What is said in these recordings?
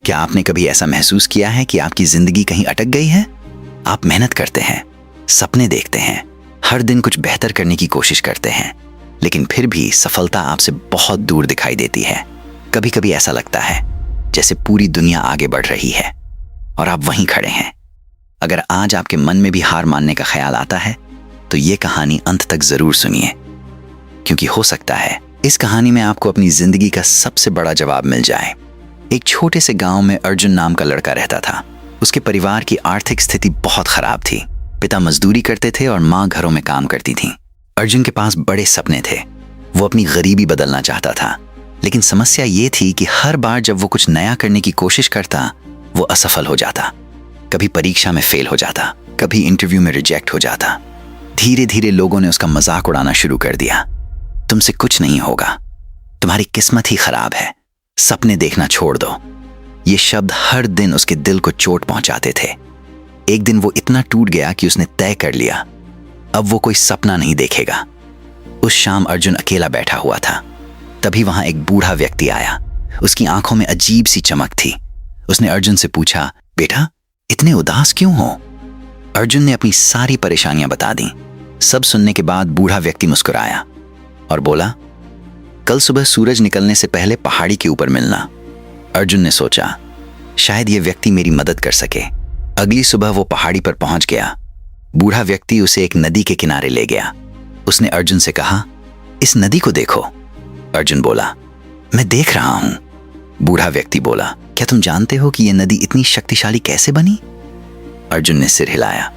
क्या आपने कभी ऐसा महसूस किया है कि आपकी जिंदगी कहीं अटक गई है? आप मेहनत करते हैं, सपने देखते हैं, हर दिन कुछ बेहतर करने की कोशिश करते हैं, लेकिन फिर भी सफलता आपसे बहुत दूर दिखाई देती है। कभी कभी ऐसा लगता है जैसे पूरी दुनिया आगे बढ़ रही है और आप वहीं खड़े हैं। अगर आज आपके मन में भी हार मानने का ख्याल आता है तो ये कहानी अंत तक जरूर सुनिए, क्योंकि हो सकता है इस कहानी में आपको अपनी जिंदगी का सबसे बड़ा जवाब मिल जाए। एक छोटे से गांव में अर्जुन नाम का लड़का रहता था। उसके परिवार की आर्थिक स्थिति बहुत खराब थी। पिता मजदूरी करते थे और माँ घरों में काम करती थी। अर्जुन के पास बड़े सपने थे। वो अपनी गरीबी बदलना चाहता था, लेकिन समस्या ये थी कि हर बार जब वो कुछ नया करने की कोशिश करता, वो असफल हो जाता। कभी परीक्षा में फेल हो जाता, कभी इंटरव्यू में रिजेक्ट हो जाता। धीरे धीरे लोगों ने उसका मजाक उड़ाना शुरू कर दिया। तुमसे कुछ नहीं होगा, तुम्हारी किस्मत ही खराब है, सपने देखना छोड़ दो। ये शब्द हर दिन उसके दिल को चोट पहुंचाते थे। एक दिन वो इतना टूट गया कि उसने तय कर लिया, अब वो कोई सपना नहीं देखेगा। उस शाम अर्जुन अकेला बैठा हुआ था। तभी वहां एक बूढ़ा व्यक्ति आया। उसकी आंखों में अजीब सी चमक थी। उसने अर्जुन से पूछा, बेटा इतने उदास क्यों हो? अर्जुन ने अपनी सारी परेशानियां बता दी। सब सुनने के बाद बूढ़ा व्यक्ति मुस्कुराया और बोला, कल सुबह सूरज निकलने से पहले पहाड़ी के ऊपर मिलना। अर्जुन ने सोचा, शायद ये व्यक्ति मेरी मदद कर सके। अगली सुबह वो पहाड़ी पर पहुंच गया। बूढ़ा व्यक्ति उसे एक नदी के किनारे ले गया। उसने अर्जुन से कहा, इस नदी को देखो। अर्जुन बोला, मैं देख रहा हूं। बूढ़ा व्यक्ति बोला, क्या तुम जानते हो कि यह नदी इतनी शक्तिशाली कैसे बनी? अर्जुन ने सिर हिलाया।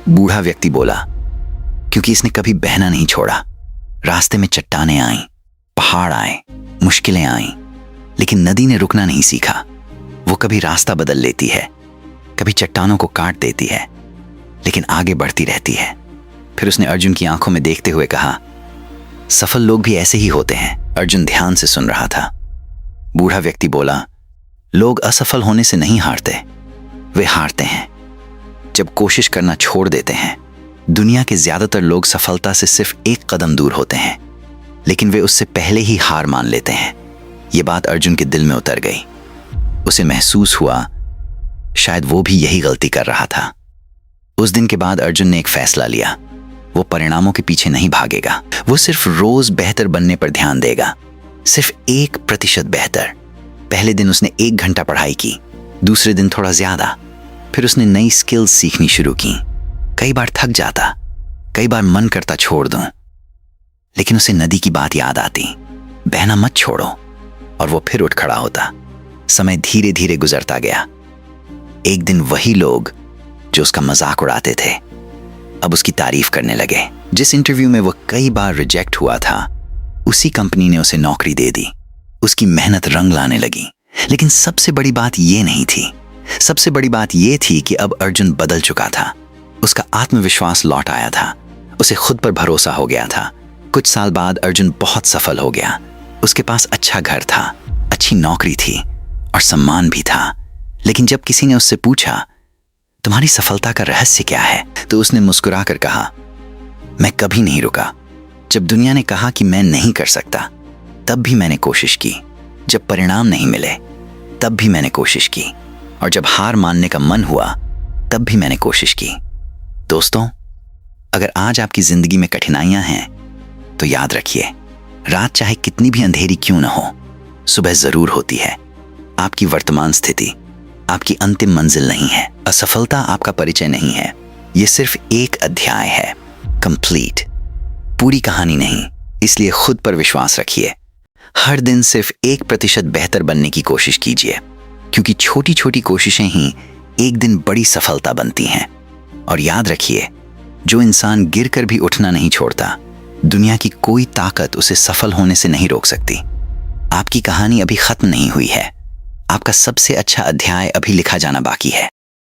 बूढ़ा व्यक्ति बोला, क्योंकि इसने कभी बहना नहीं छोड़ा। रास्ते में चट्टानें आईं, पहाड़ आए, मुश्किलें आईं, लेकिन नदी ने रुकना नहीं सीखा। वो कभी रास्ता बदल लेती है, कभी चट्टानों को काट देती है, लेकिन आगे बढ़ती रहती है। फिर उसने अर्जुन की आंखों में देखते हुए कहा, सफल लोग भी ऐसे ही होते हैं। अर्जुन ध्यान से सुन रहा था। बूढ़ा व्यक्ति बोला, लोग असफल होने से नहीं हारते, वे हारते हैं जब कोशिश करना छोड़ देते हैं। दुनिया के ज्यादातर लोग सफलता से सिर्फ एक कदम दूर होते हैं, लेकिन वे उससे पहले ही हार मान लेते हैं। ये बात अर्जुन के दिल में उतर गई। उसे महसूस हुआ शायद वो भी यही गलती कर रहा था। उस दिन के बाद अर्जुन ने एक फैसला लिया। वो परिणामों के पीछे नहीं भागेगा। वो सिर्फ रोज बेहतर बनने पर ध्यान देगा, सिर्फ 1% बेहतर। पहले दिन उसने 1 घंटा पढ़ाई की, दूसरे दिन थोड़ा ज्यादा। फिर उसने नई स्किल्स सीखनी शुरू की। कई बार थक जाता, कई बार मन करता छोड़ दूं, लेकिन उसे नदी की बात याद आती, बहना मत छोड़ो, और वो फिर उठ खड़ा होता। समय धीरे धीरे गुजरता गया। एक दिन वही लोग जो उसका मजाक उड़ाते थे अब उसकी तारीफ करने लगे। जिस इंटरव्यू में वो कई बार रिजेक्ट हुआ था, उसी कंपनी ने उसे नौकरी दे दी। उसकी मेहनत रंग लाने लगी। लेकिन सबसे बड़ी बात ये नहीं थी। सबसे बड़ी बात ये थी कि अब अर्जुन बदल चुका था। उसका आत्मविश्वास लौट आया था। उसे खुद पर भरोसा हो गया था। कुछ साल बाद अर्जुन बहुत सफल हो गया। उसके पास अच्छा घर था, अच्छी नौकरी थी और सम्मान भी था। लेकिन जब किसी ने उससे पूछा, तुम्हारी सफलता का रहस्य क्या है, तो उसने मुस्कुरा कर कहा, मैं कभी नहीं रुका। जब दुनिया ने कहा कि मैं नहीं कर सकता, तब भी मैंने कोशिश की। जब परिणाम नहीं मिले, तब भी मैंने कोशिश की। और जब हार मानने का मन हुआ, तब भी मैंने कोशिश की। दोस्तों, अगर आज आपकी जिंदगी में कठिनाइयां हैं, तो याद रखिए, रात चाहे कितनी भी अंधेरी क्यों न हो, सुबह जरूर होती है। आपकी वर्तमान स्थिति आपकी अंतिम मंजिल नहीं है। असफलता आपका परिचय नहीं है। यह सिर्फ एक अध्याय है, कंप्लीट, पूरी कहानी नहीं। इसलिए खुद पर विश्वास रखिए। हर दिन सिर्फ 1% बेहतर बनने की कोशिश कीजिए, क्योंकि छोटी छोटी कोशिशें ही एक दिन बड़ी सफलता बनती हैं। और याद रखिए, जो इंसान गिरकर भी उठना नहीं छोड़ता, दुनिया की कोई ताकत उसे सफल होने से नहीं रोक सकती। आपकी कहानी अभी खत्म नहीं हुई है। आपका सबसे अच्छा अध्याय अभी लिखा जाना बाकी है।